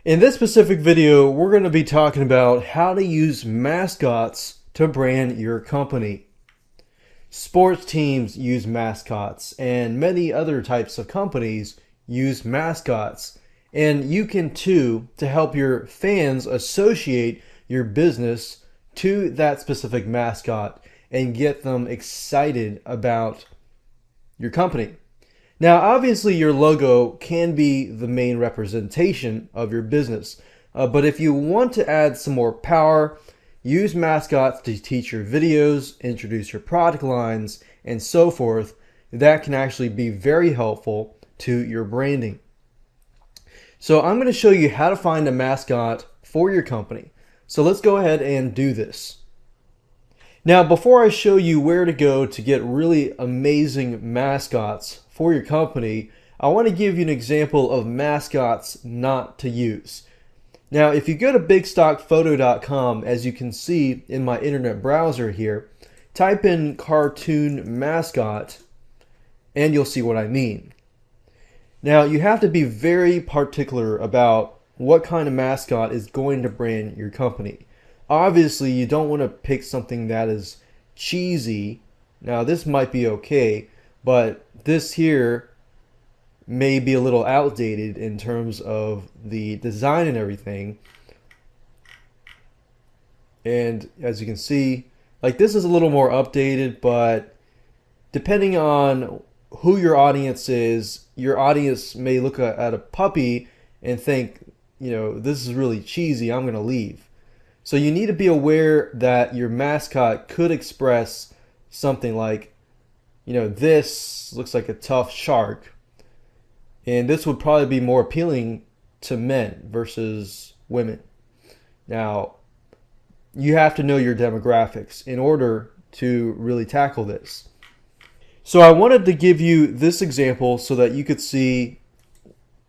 In this specific video, we're going to be talking about how to use mascots to brand your company. Sports teams use mascots, and many other types of companies use mascots. And you can too, to help your fans associate your business to that specific mascot and get them excited about your company. Now, obviously, your logo can be the main representation of your business, but if you want to add some more power, use mascots to teach your videos, introduce your product lines, and so forth. That can actually be very helpful to your branding. So I'm going to show you how to find a mascot for your company. So let's go ahead and do this. Now, before I show you where to go to get really amazing mascots for your company, I want to give you an example of mascots not to use. Now, if you go to bigstockphoto.com, as you can see in my internet browser here, type in cartoon mascot and you'll see what I mean. Now, you have to be very particular about what kind of mascot is going to brand your company. Obviously, you don't want to pick something that is cheesy. Now, this might be okay, but this here may be a little outdated in terms of the design and everything. And as you can see, like this is a little more updated, but depending on who your audience is, your audience may look at a puppy and think, you know, this is really cheesy, I'm going to leave. So you need to be aware that your mascot could express something like, you know, this looks like a tough shark. And this would probably be more appealing to men versus women. Now, you have to know your demographics in order to really tackle this. So I wanted to give you this example so that you could see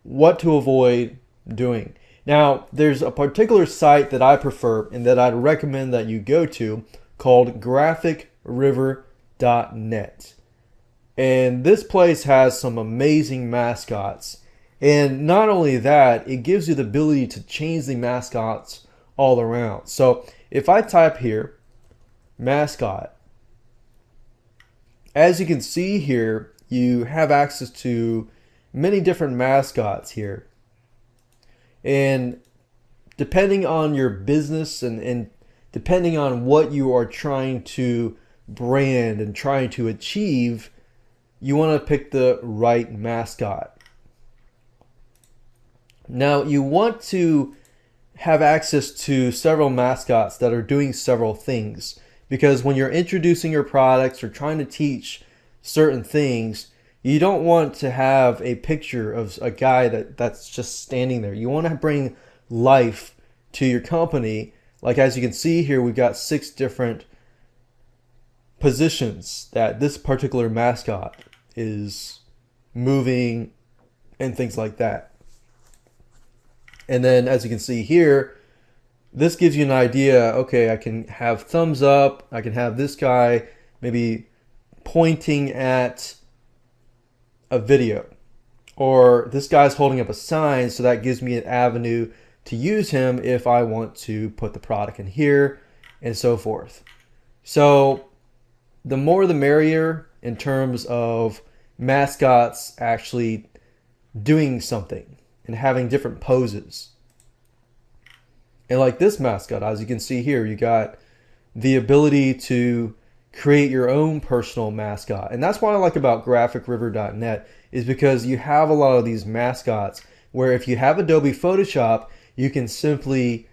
what to avoid doing. Now, there's a particular site that I prefer and that I'd recommend that you go to called graphicriver.net. And this place has some amazing mascots. And not only that, it gives you the ability to change the mascots all around. So if I type here, mascot, as you can see here, you have access to many different mascots here. And depending on your business and depending on what you are trying to brand and trying to achieve, you want to pick the right mascot. Now, you want to have access to several mascots that are doing several things, because when you're introducing your products or trying to teach certain things, you don't want to have a picture of a guy that's just standing there. You want to bring life to your company. Like as you can see here, we've got 6 different positions that this particular mascot is moving and things like that. And then as you can see here, this gives you an idea. Okay, I can have thumbs up. I can have this guy maybe pointing at a video, or this guy's holding up a sign, so that gives me an avenue to use him if I want to put the product in here and so forth. So the more the merrier in terms of mascots actually doing something and having different poses. And like this mascot, as you can see here, you got the ability to create your own personal mascot. And that's what I like about graphicriver.net, is because you have a lot of these mascots where if you have Adobe Photoshop, you can simply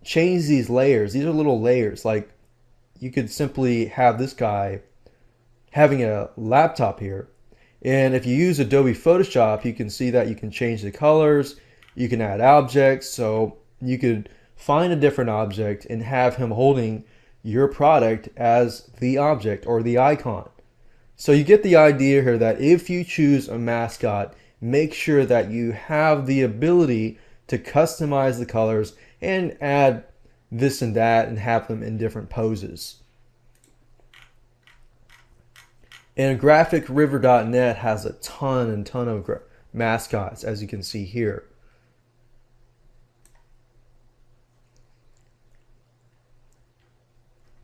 change these layers. These are little layers. Like you could simply have this guy having a laptop here. And if you use Adobe Photoshop, you can see that you can change the colors, you can add objects. So you could find a different object and have him holding your product as the object or the icon. So you get the idea here that if you choose a mascot, make sure that you have the ability to customize the colors and add this and that and have them in different poses. And graphicriver.net has a ton of mascots, as you can see here.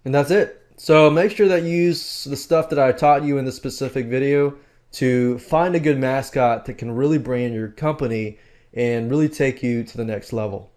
And that's it. So make sure that you use the stuff that I taught you in this specific video to find a good mascot that can really brand your company and really take you to the next level.